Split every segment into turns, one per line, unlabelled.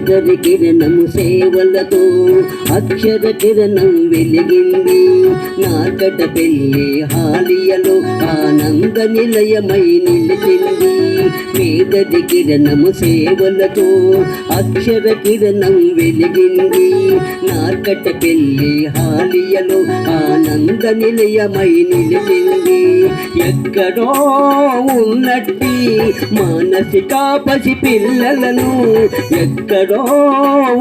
మేదరి కిరణము సేవలతో అక్షర కిరణం వెలిగింది. నార్కట పెళ్లి హాలియలో ఆనంద నిలయమై నిలిచింది. మేదరి కిరణము సేవలతో అక్షర కిరణం వెలిగింది. నార్కట పెళ్లి హాలియలో ఆనంద నిలయమై నిలిచింది. ఎక్కడో ఉన్నట్టి మానసిక పసి పిల్లలను, ఎక్కడో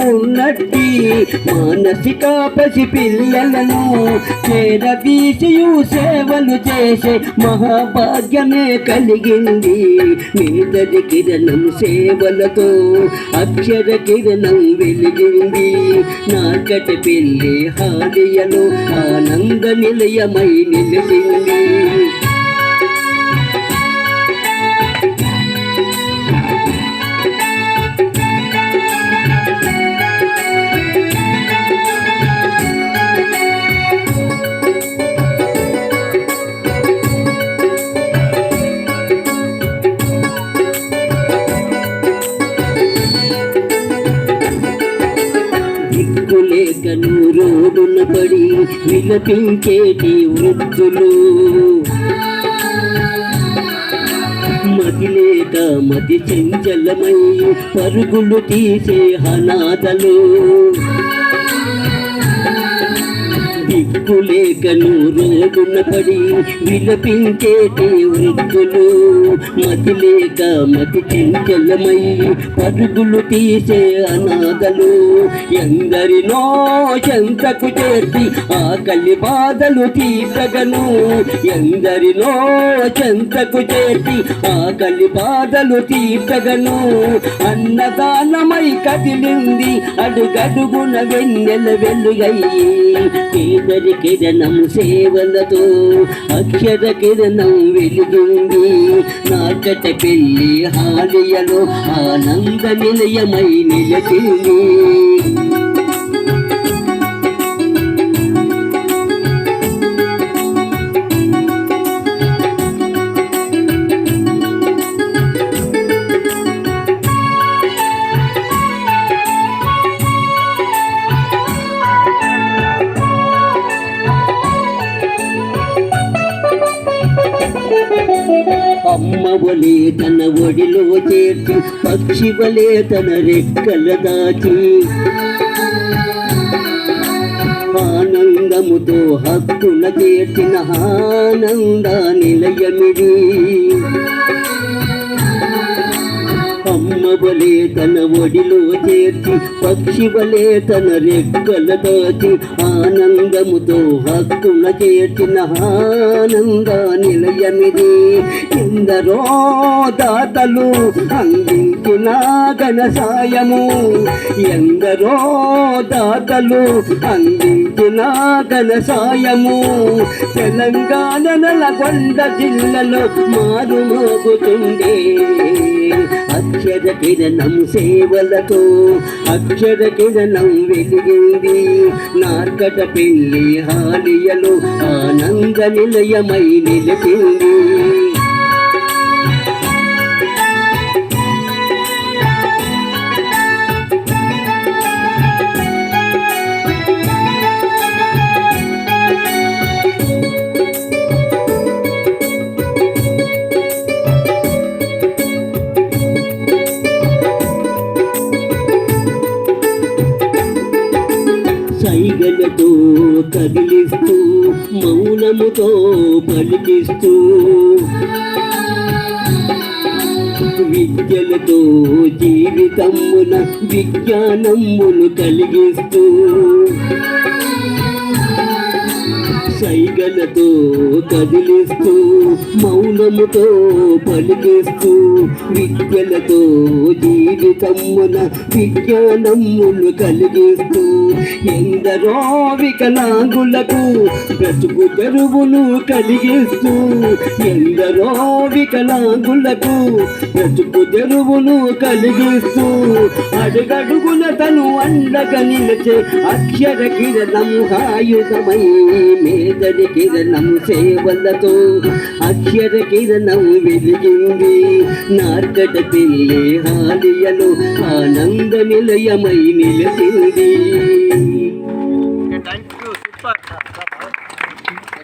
ఉన్నట్టి మానసిక పసి పిల్లలను చేరదీసియు సేవలు చేసే మహాభాగ్యమే కలిగింది. మేదరి కిరణం సేవలతో అక్షర కిరణం వెలిగింది. నార్కట పెళ్లి హాలియలో ఆనంద నిలయమై నిలిచింది. దిక్కులేకను రోడ్డున పడి విలపించేటి వృద్ధులు, మదిలేక మది చంచలమై పరుగులు తీసే అనాథలు. దిక్కులేకను రోడ్డున పడి విలపించేటి వృద్ధులు, మదిలేక మది చంచలమై పరుగులు తీసే అనాథలు. ఎందరినో చెంతకు చేర్చి ఆకలి బాధలు తీర్చగను, ఎందరినో చెంతకు చేర్చి ఆకలి బాధలు తీర్చగను. అన్నదానమై కదిలింది అడుగడుగున వెన్నెల వెలుగయ్యి. మేదరి కిరణం సేవలతో అక్షర కిరణం వెలిగింది. నార్కట పెళ్లి హాలియలో ఆనంద నిలయమై నిలిచింది. అమ్మ వలే తన ఒడిలో చేర్చి, పక్షి వలే తన రెక్కల దాచి, ఆనందముతో హక్కున చేర్చిన ఆనంద నిలయమిది. అమ్మ వలే తన ఒడిలో చేర్చి, పక్షి వలే తన రెక్కల దాచి, ఆనందముతో హక్కున చేర్చిన ఆనంద నిలయమిది. ఎందరో దాతలు అందించిన ఘన సాయము, ఎందరో దాతలు అందించిన ఘన సాయము తెలంగాణ నల్గొండ జిల్లాలో మారుమోగుతుంది. అక్షర కిరణం సేవలతో అక్షర కిరణం వెలిగింది. నార్కట పెళ్లి హాలియలో ఆనంద నిలయమై నిలిచింది. సైగలతో కదిలిస్తూ మౌనముతో పలికిస్తూ, విద్యలతో జీవితమున విజ్ఞానమును కలిగిస్తూ, సైగలతో కదిలిస్తూ మౌనముతో పలికిస్తూ, విద్యలతో జీవితమున విజ్ఞానమును కలిగిస్తూ, ఎందరో వికలాంగులకు బ్రతుకు తెరువును కలిగిస్తూ, ఎందరో వికలాంగులకు బ్రతుకు తెరువును కలిగిస్తూ, అడుగడుగున తను అండగా నిలిచే అక్షర కిరణము ఆయుధమై, మేదరి కిరణము సేవలతో అక్షర కిరణము వెలిగింది. నార్కట పిల్లి హాలియలు ఆనంద నిలయమై నిలిచింది.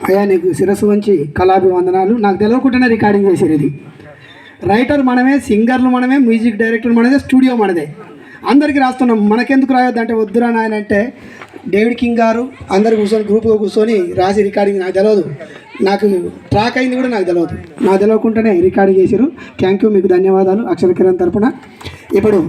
అయ్యా నీకు శిరస్సు వంచి కళాభివందనాలు. నాకు తెలియకుండానే రికార్డింగ్ చేసేది. ఇది రైటర్ మనమే, సింగర్లు మనమే, మ్యూజిక్ డైరెక్టర్ మనదే, స్టూడియో మనదే. అందరికీ రాస్తున్నాం. మనకెందుకు రాయొద్దు అంటే, వద్దురా నాయన అంటే డేవిడ్ కింగ్ గారు అందరు కూర్చొని గ్రూప్గా కూర్చొని రాసి రికార్డింగ్. నాకు తెలియదు, నాకు ట్రాక్ అయింది కూడా నాకు తెలియదు. నాకు తెలియకుండానే రికార్డింగ్ చేశారు. థ్యాంక్ యూ, మీకు ధన్యవాదాలు అక్షర కిరణ్ తరపున. ఇప్పుడు